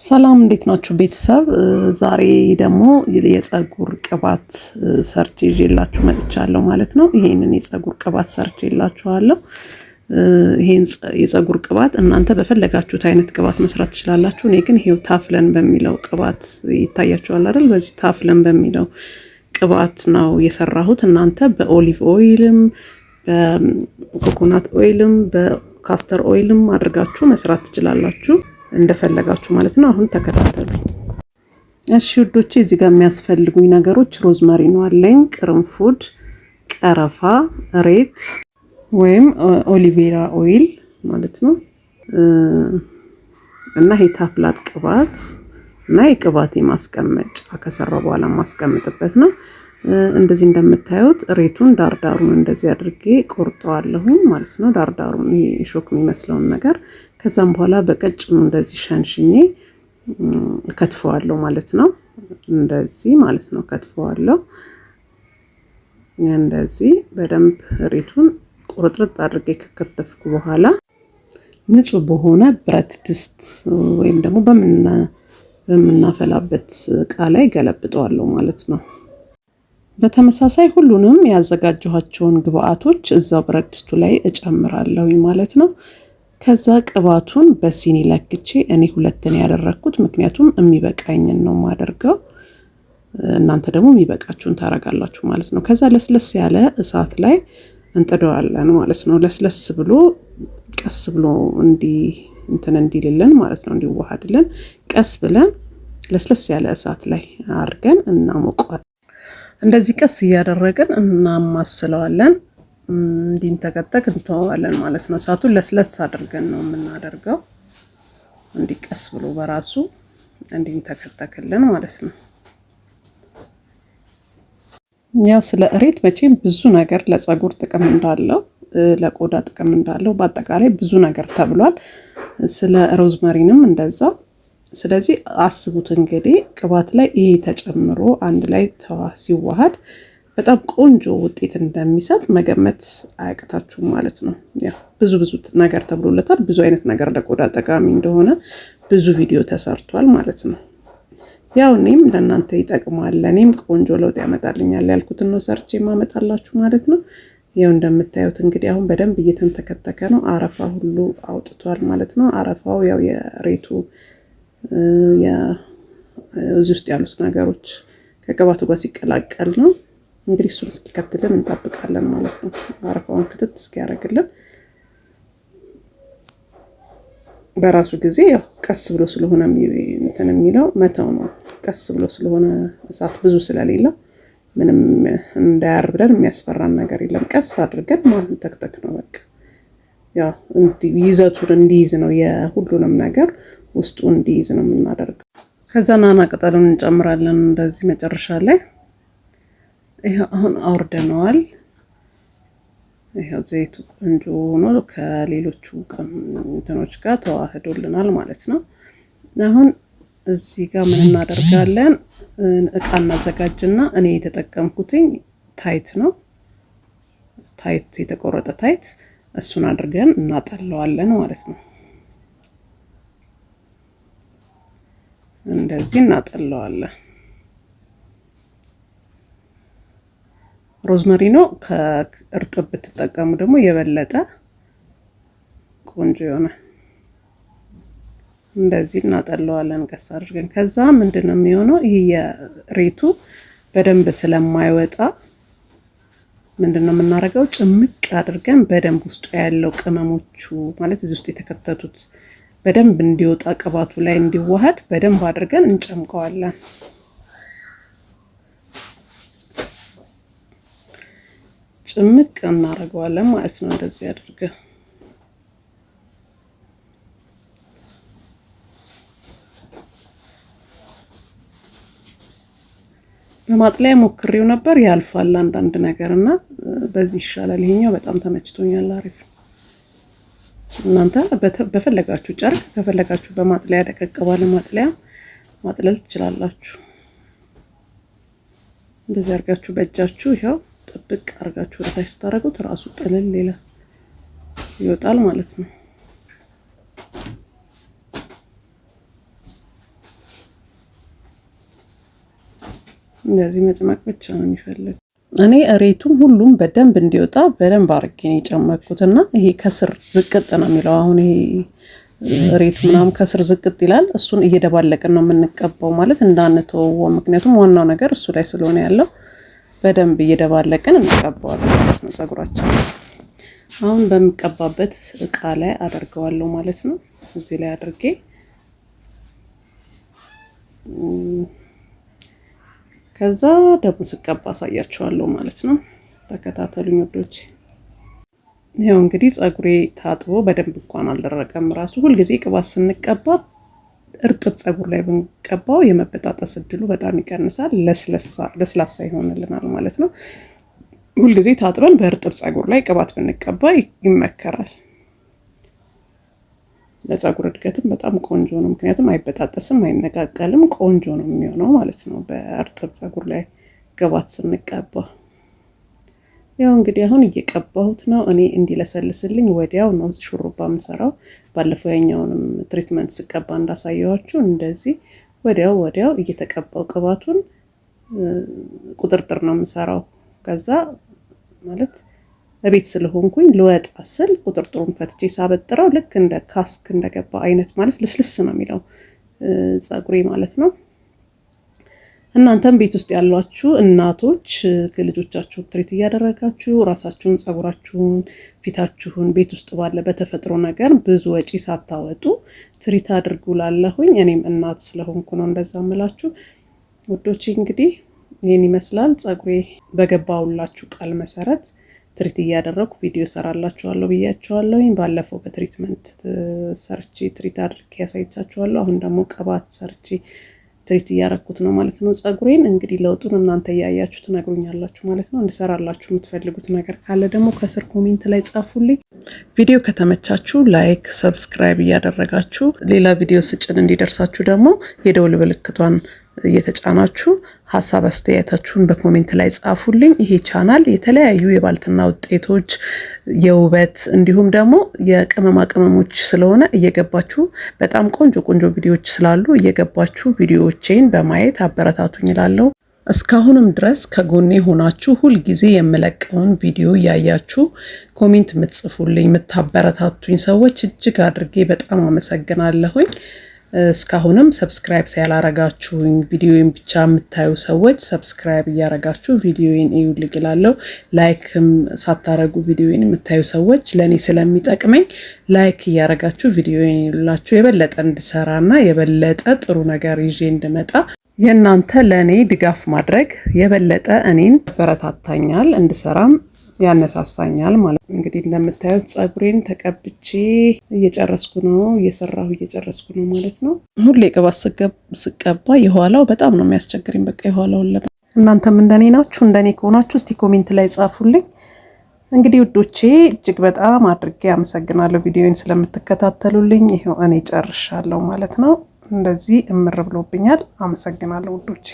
ሰላም እንዴት ናችሁ ቤተሰብ? ዛሬ ደግሞ የፀጉር ቅባት ሰርች ይዤላችሁ መጥቻለሁ ማለት ነው። ይሄንን የፀጉር ቅባት ሰርች ይላችኋለሁ። ይሄን የፀጉር ቅባት እናንተ በፈለጋችሁት አይነት ቅባት መስራት ትችላላችሁ። እኔ ግን ይሄው ታፍለን በሚለው ቅባት ይታያችኋል አይደል? በዚህ ታፍለን በሚለው ቅባት ነው የሰራሁት። እናንተ በኦሊቭ ኦይልም በኮኮናት ኦይልም በካስተር ኦይልም አድርጋችሁ መስራት ትችላላችሁ እንደፈለጋችሁ ማለት ነው። አሁን ተከታተሉ እሺ ውዶቼ። እዚህ ጋር የሚያስፈልጉኝ ነገሮች ሮዝመሪ ነው አለኝ፣ ቅርንፉድ፣ ቀረፋ፣ ሬት ወይም ኦሊቬራ ኦይል ማለት ነው እና ሄታፍላድ ቅባት እና የቅባቴ ማስቀመጫ ከሰራው በኋላ ማስቀምጥበት ነው። እንደዚህ እንደምታዩት ሬቱን ዳርዳሩን እንደዚህ አድርጌ ቆርጠዋለሁኝ ማለት ነው። ዳርዳሩን ይሄ ሾክ የሚመስለውን ነገር ከዛም በኋላ በቀጭኑ እንደዚህ ሸንሽኜ ከትፈዋለሁ ማለት ነው። እንደዚህ ማለት ነው ከትፈዋለሁ። እንደዚህ በደንብ ሬቱን ቁርጥርጥ አድርጌ ከከተፍኩ በኋላ ንጹህ በሆነ ብረት ድስት ወይም ደግሞ በምናፈላበት እቃ ላይ ገለብጠዋለሁ ማለት ነው። በተመሳሳይ ሁሉንም ያዘጋጀኋቸውን ግብአቶች እዛው ብረት ድስቱ ላይ እጨምራለሁ ማለት ነው። ከዛ ቅባቱን በሲኒ ለክቼ እኔ ሁለትን ያደረኩት ምክንያቱም የሚበቃኝን ነው ማደርገው። እናንተ ደግሞ የሚበቃችሁን ታረጋላችሁ ማለት ነው። ከዛ ለስለስ ያለ እሳት ላይ እንጥደዋለን ማለት ነው። ለስለስ ብሎ ቀስ ብሎ እንዲልልን ማለት ነው፣ እንዲዋሃድልን ቀስ ብለን ለስለስ ያለ እሳት ላይ አድርገን እናሞቀዋለን። እንደዚህ ቀስ እያደረግን እናማስለዋለን። እንዲንተከተክ እንተዋለን ማለት ነው። እሳቱን ለስለስ አድርገን ነው የምናደርገው፣ እንዲቀስ ብሎ በራሱ እንዲንተከተክልን ማለት ነው። ያው ስለ እሬት መቼም ብዙ ነገር ለፀጉር ጥቅም እንዳለው ለቆዳ ጥቅም እንዳለው በአጠቃላይ ብዙ ነገር ተብሏል። ስለ ሮዝመሪንም እንደዛው። ስለዚህ አስቡት እንግዲህ ቅባት ላይ ይሄ ተጨምሮ አንድ ላይ ሲዋሃድ በጣም ቆንጆ ውጤት እንደሚሰጥ መገመት አያቅታችሁም ማለት ነው። ያው ብዙ ነገር ተብሎለታል። ብዙ አይነት ነገር ለቆዳ ጠቃሚ እንደሆነ ብዙ ቪዲዮ ተሰርቷል ማለት ነው። ያው እኔም ለእናንተ ይጠቅማል፣ ለእኔም ቆንጆ ለውጥ ያመጣልኛል ያልኩትን ነው ሰርቼ ማመጣላችሁ ማለት ነው። ያው እንደምታዩት እንግዲህ አሁን በደንብ እየተንተከተከ ነው። አረፋ ሁሉ አውጥቷል ማለት ነው። አረፋው ያው የሬቱ እዚህ ውስጥ ያሉት ነገሮች ከቅባቱ ጋር ሲቀላቀል ነው። እንግዲህ እሱን እስኪከትልን እንጠብቃለን ማለት ነው። አረፋውን ክትት እስኪያደርግልን በራሱ ጊዜ ያው ቀስ ብሎ ስለሆነ የሚለው መተው ነው። ቀስ ብሎ ስለሆነ እሳት ብዙ ስለሌለው ምንም እንዳያርብደን የሚያስፈራን ነገር የለም። ቀስ አድርገን ማንተክተክ ነው በቃ። ያው ይዘቱን እንዲይዝ ነው፣ የሁሉንም ነገር ውስጡ እንዲይዝ ነው የምናደርገው። ከዛ ናና ቅጠሉን እንጨምራለን እንደዚህ መጨረሻ ላይ። ይሄው አሁን አውርደነዋል። ይሄው ዘይቱ ቆንጆ ሆኖ ከሌሎቹ እንትኖች ጋር ተዋህዶልናል ማለት ነው። አሁን እዚህ ጋር ምን እናደርጋለን? እቃ እናዘጋጅና እኔ የተጠቀምኩትኝ ታይት ነው። ታይት የተቆረጠ ታይት እሱን አድርገን እናጠለዋለን ማለት ነው። እንደዚህ እናጠለዋለን። ሮዝመሪ ነው ከእርጥብ ብትጠቀሙ ደግሞ የበለጠ ቆንጆ ይሆናል። እንደዚህ እናጠለዋለን ቀስ አድርገን። ከዛ ምንድነው የሚሆነው? ይሄ የሬቱ በደንብ ስለማይወጣ ምንድነው የምናደርገው? ጭምቅ አድርገን በደንብ ውስጡ ያለው ቅመሞቹ ማለት እዚህ ውስጥ የተከተቱት በደንብ እንዲወጣ ቅባቱ ላይ እንዲዋሃድ በደንብ አድርገን እንጨምቀዋለን። ጭምቅ እናደርገዋለን ማለት ነው። እንደዚህ አድርገን በማጥለያ ሞክሬው ነበር፣ ያልፋል አንዳንድ ነገርና በዚህ ይሻላል። ይሄኛው በጣም ተመችቶኛል፣ አሪፍ። እናንተ በፈለጋችሁ ጨርቅ ከፈለጋችሁ በማጥለያ ደቀቅ ባለ ማጥለያ ማጥለል ትችላላችሁ። እንደዚህ አድርጋችሁ በእጃችሁ ይሄው ጥብቅ አድርጋችሁ ወደታች ስታረጉት ራሱ ጥልል ይወጣል ማለት ነው። እንደዚህ መጭመቅ ብቻ ነው የሚፈልግ። እኔ እሬቱም ሁሉም በደንብ እንዲወጣ በደንብ አድርጌ ነው የጨመቅኩትና ይሄ ከስር ዝቅጥ ነው የሚለው። አሁን ይሄ እሬቱ ምናምን ከስር ዝቅጥ ይላል። እሱን እየደባለቅን ነው የምንቀባው ማለት እንዳንተወው፣ ምክንያቱም ዋናው ነገር እሱ ላይ ስለሆነ ያለው በደንብ እየደባለቅን እንቀባዋለን ማለት ነው ፀጉራችን። አሁን በሚቀባበት እቃ ላይ አደርገዋለሁ ማለት ነው። እዚህ ላይ አድርጌ ከዛ ደግሞ ስቀባ አሳያችኋለሁ ማለት ነው። ተከታተሉኝ ወዶች። ይሄው እንግዲህ ፀጉሬ ታጥቦ በደንብ እንኳን አልደረቀም። ራሱ ሁሉ ጊዜ ቅባት ስንቀባ እርጥብ ፀጉር ላይ ብንቀባው የመበጣጠስ እድሉ በጣም ይቀንሳል፣ ለስላሳ ይሆንልናል ማለት ነው። ሁሉ ጊዜ ታጥበን በእርጥብ ፀጉር ላይ ቅባት ብንቀባ ይመከራል። ለፀጉር እድገትም በጣም ቆንጆ ነው። ምክንያቱም አይበጣጠስም፣ አይነቃቀልም፣ ቆንጆ ነው የሚሆነው ማለት ነው በእርጥብ ፀጉር ላይ ቅባት ስንቀባ። ያው እንግዲህ አሁን እየቀባሁት ነው። እኔ እንዲለሰልስልኝ ወዲያው ነው ሹሩባ የምሰራው። ባለፈው ያኛውንም ትሪትመንት ስቀባ እንዳሳየዋችሁ እንደዚህ ወዲያው እየተቀባው ቅባቱን ቁጥርጥር ነው የምሰራው። ከዛ ማለት በቤት ስለሆንኩኝ ልወጣ ስል ቁጥርጥሩን ፈትቼ ሳበጥረው ልክ እንደ ካስክ እንደገባ አይነት ማለት ልስልስ ነው የሚለው ፀጉሬ ማለት ነው። እናንተም ቤት ውስጥ ያሏችሁ እናቶች ልጆቻችሁን ትሪት እያደረጋችሁ ራሳችሁን፣ ፀጉራችሁን፣ ፊታችሁን ቤት ውስጥ ባለ በተፈጥሮ ነገር ብዙ ወጪ ሳታወጡ ትሪት አድርጉ ላለሁኝ። እኔም እናት ስለሆንኩ ነው እንደዛ እምላችሁ ውዶቼ። እንግዲህ ይህን ይመስላል ፀጉሬ። በገባውላችሁ ቃል መሰረት ትሪት እያደረኩ ቪዲዮ ሰራላችኋለሁ ብያችኋለሁኝ። ባለፈው በትሪትመንት ሰርቼ ትሪት አድርጌ ያሳይቻችኋለሁ። አሁን ደግሞ ቅባት ሰርቼ ትሪት እያረኩት ነው ማለት ነው ፀጉሬን። እንግዲህ ለውጡን እናንተ እያያችሁ ትነግሩኛላችሁ ማለት ነው። እንድሰራላችሁ የምትፈልጉት ነገር ካለ ደግሞ ከስር ኮሜንት ላይ ጻፉልኝ። ቪዲዮ ከተመቻችሁ ላይክ፣ ሰብስክራይብ እያደረጋችሁ ሌላ ቪዲዮ ስጭን እንዲደርሳችሁ ደግሞ የደውል ምልክቷን እየተጫናችሁ ሀሳብ አስተያየታችሁን በኮሜንት ላይ ጻፉልኝ። ይሄ ቻናል የተለያዩ የባልትና ውጤቶች፣ የውበት እንዲሁም ደግሞ የቅመማ ቅመሞች ስለሆነ እየገባችሁ በጣም ቆንጆ ቪዲዮዎች ስላሉ እየገባችሁ ቪዲዮዎቼን በማየት አበረታቱኝ እላለሁ። እስካሁንም ድረስ ከጎኔ ሆናችሁ ሁልጊዜ የምለቀውን ቪዲዮ እያያችሁ ኮሜንት የምትጽፉልኝ የምታበረታቱኝ ሰዎች እጅግ አድርጌ በጣም አመሰግናለሁኝ። እስካሁንም ሰብስክራይብ ሳያላረጋችሁኝ ቪዲዮዬን ብቻ የምታዩ ሰዎች ሰብስክራይብ እያረጋችሁ ቪዲዮዬን እዩልኝ እላለሁ። ላይክም ሳታረጉ ቪዲዮዬን የምታዩ ሰዎች ለኔ ስለሚጠቅመኝ ላይክ እያረጋችሁ ቪዲዮዬን እዩላችሁ። የበለጠ እንድሰራና የበለጠ ጥሩ ነገር ይዤ እንድመጣ የእናንተ ለኔ ድጋፍ ማድረግ የበለጠ እኔን ያበረታታኛል፣ እንድሰራም ያነሳሳኛል ማለት ነው። እንግዲህ እንደምታዩት ፀጉሬን ተቀብቼ እየጨረስኩ ነው፣ እየጨረስኩ ነው ማለት ነው። ሁሌ ቅባት ስቀባ የኋላው በጣም ነው የሚያስቸግረኝ። በቃ የኋላውን እናንተም እንደኔ ናችሁ? እንደኔ ከሆናችሁ እስቲ ኮሜንት ላይ ጻፉልኝ። እንግዲህ ውዶቼ እጅግ በጣም አድርጌ አመሰግናለሁ ቪዲዮውን ስለምትከታተሉልኝ። ይሄው እኔ ጨርሻለሁ ማለት ነው። እንደዚህ እምር ብሎብኛል። አመሰግናለሁ ውዶቼ።